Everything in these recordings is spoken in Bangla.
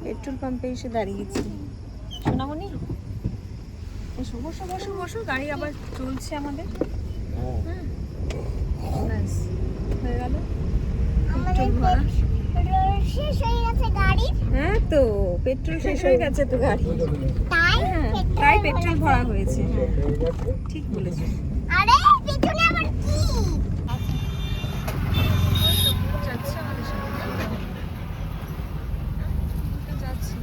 পেট্রোল পাম্পে এসে দাঁড়িয়েছি। সোনামণি এসো, বসো বসো বসো। গাড়ি আবার চলছে আমাদের। হ্যাঁ ব্যাস হয়ে গেল পেট্রোল ভরা। শেষ হয়ে গেছে গাড়ি। হ্যাঁ তো পেট্রোল শেষ হয়ে গেছে তো গাড়ি, তাই তাই পেট্রোল ভরা হয়েছে। হ্যাঁ ঠিক বলেছো। আরে পেছনে আবার কি? যাচ্ছে আমাদের সাথে, যাচ্ছি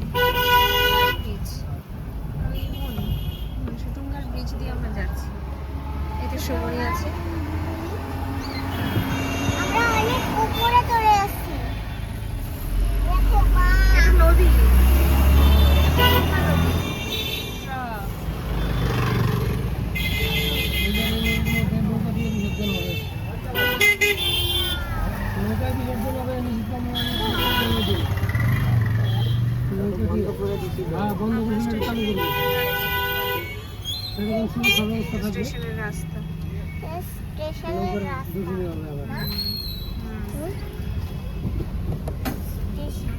ব্রিজ, শুটুঙ্গার ব্রিজ দিয়ে আমরা যাচ্ছি। এটা সময় আছে। আমরা অনেক উপরে চলে আসছি। দেখো মা, এটা নদী। স্টেশনের রাস্তা। স্টেশনের রাস্তা না? স্টেশন।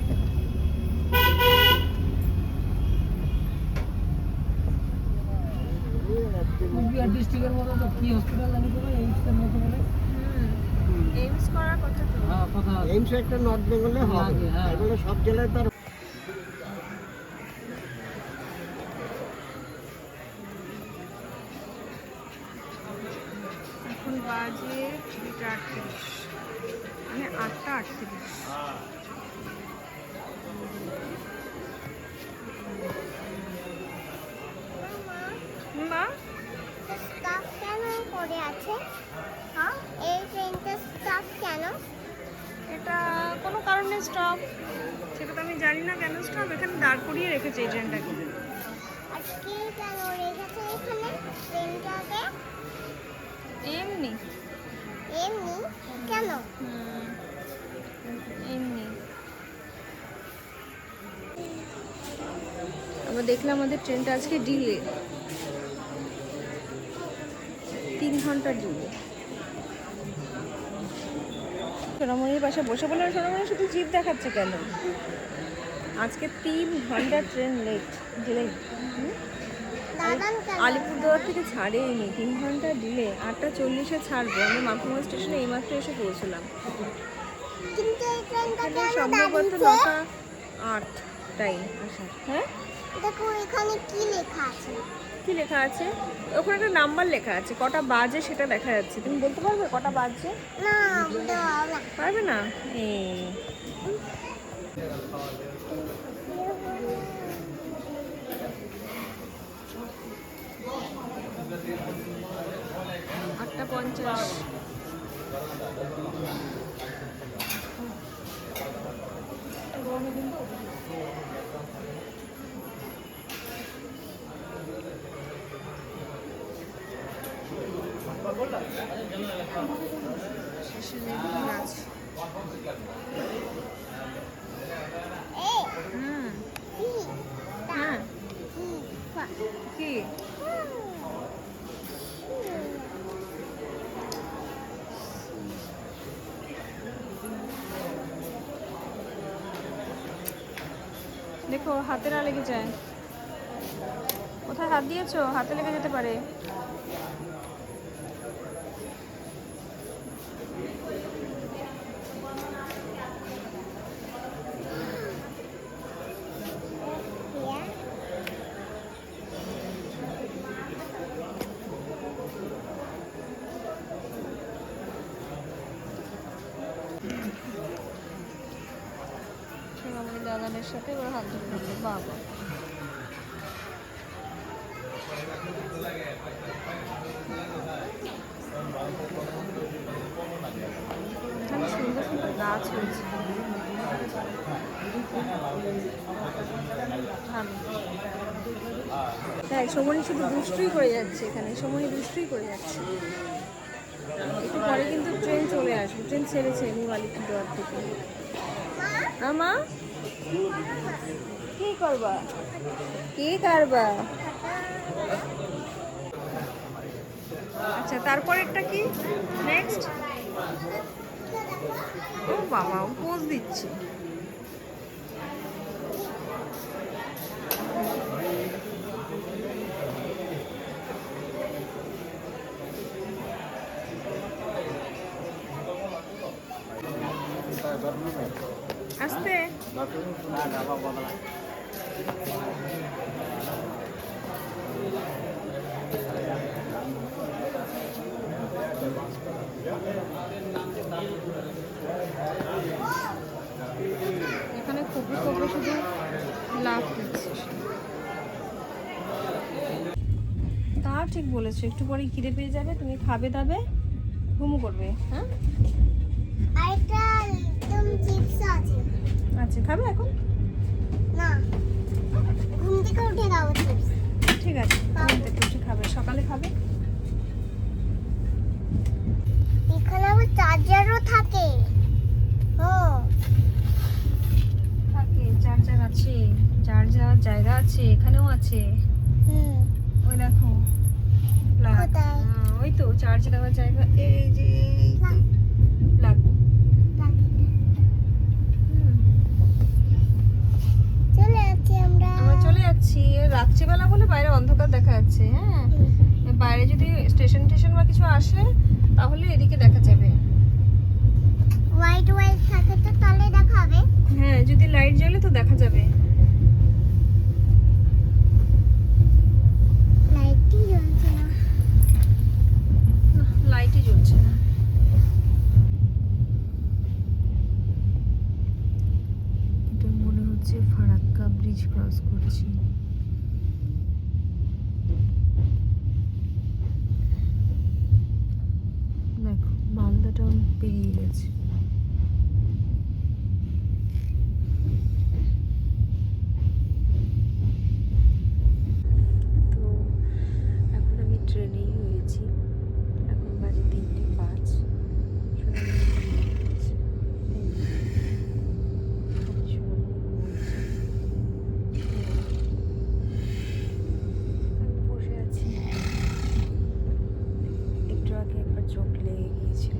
কুচবিহার ডিস্ট্রিক্টের মতো তো কি হসপিটাল জানি তো এইমসের মতো বলে। এইমস করার কথা তো। হ্যাঁ কথা এইমস একটা নর্থ বেঙ্গলে হবে, এগুলো সব জেলায় তার। এখন বাজে 2:38, মানে 8:38। মা স্টাফ কেন পড়ে আছে? হ্যাঁ, এই ট্রেনটা স্টাফ কেন? এটা কোনো কারণে স্টপ, সেটা তো আমি জানি না কেন স্টপ। এখানে দাঁড় করিয়ে রেখেছে এই ট্রেনটাকে। আজকে কেন রেখেছে এখানে ট্রেনটাকে? এমনি এমনি কেন? এমনি আমরা দেখলাম আমাদের ট্রেনটা আজকে ডিলে, 3 ঘন্টা ডিলে। সোনামণির পাশে বসে বললাম, সোনামণি শুধু জিপ দেখাচ্ছে কেন? আজকে 3 ঘন্টা ট্রেন লেট, ডিলে। দাদান কেন? আলিপুরদুয়ার থেকে ছাড়েইনি, 3 ঘন্টা ডিলে। 8:40-এ ছাড়বো। আমি মাখুমা স্টেশনে এইমাত্র এসে পৌঁছলাম। কিন্তু এই ট্রেনটা এখানে কেন সম্ভবত দাঁড়িয়েছে? 9:08 টাইম আসার। হ্যাঁ দেখো এখানে কি লেখা আছে? কি লেখা আছে? ওখানে একটা নাম্বার লেখা আছে, কটা বাজে সেটা দেখা যাচ্ছে। তুমি বলতে পারবে কটা বাজে? না বলতে পারবো না। পারবে না? এই 8:50। স্টেশনে আছে। এই হুম কি? হ্যাঁ কি? কি দেখো হাতে না লেগে যায়। কোথায় হাত দিয়েছো? হাতে লেগে যেতে পারে। সোনামণি দাদানের সাথে ওরা হাত ধরে নিল। বাবা এখানে সুন্দর সুন্দর গাছ হয়েছে। দেখ সমনি শুধু দুষ্টুই করে যাচ্ছে, এখানে সমনি দুষ্টুই করে যাচ্ছে। একটু পরে কিন্তু ট্রেন চলে আসবে, ট্রেন ছেড়েছে নিউ আলিপুরদুয়ার থেকে। মা কি করবা? কি করবা? আচ্ছা তারপরেরটা কি নেক্সট? ও বাবা ও পোজ দিচ্ছে। এখানে খুবই খুবই শুধু লাভ দিচ্ছে। তা ঠিক বলেছো, একটু পরে খিদে পেয়ে যাবে, তুমি খাবে দাবে ঘুমু করবে। হ্যাঁ আরেকটা একদম চিপস আছে। আচ্ছা খাবে এখন? না, ঘুম থেকে উঠে খাবো চিপস। ঠিক আছে, ঘুম থেকে উঠে খাবে, সকালে খাবে। এখানে আবার চার্জারও থাকে। ও থাকে, চার্জার আছে, চার্জ দেওয়ার জায়গা আছে, এখানেও আছে। হুম, ওই দেখো plug। কোথায়? ওই তো চার্জ দেওয়ার জায়গা, এই যে Plug। প্লাগ। চলে যাচ্ছি আমরা। আমরা চলে যাচ্ছি, রাত্রিবেলা বলে বাইরে অন্ধকার দেখা যাচ্ছে। হ্যাঁ বাইরে যদি স্টেশন বা কিছু আসে তাহলে এদিকে দেখা যাবে। হোয়াইট হোয়াইট থাকে তো তাহলে দেখাবে। হ্যাঁ যদি লাইট জ্বলে তো দেখা যাবে। লাইটই জ্বলছে না। লাইটই জ্বলছে না। এটা মনে হচ্ছে ফারাক্কা ব্রিজ ক্রস করছি। দেখো মালদা টাউন পেরিয়ে গেছে। তো এখন আমি ট্রেনেই হয়েছি, এখন বাজে 3:05। বসে আছি, একটু আগে একবার চোখ লেগে গিয়েছিল।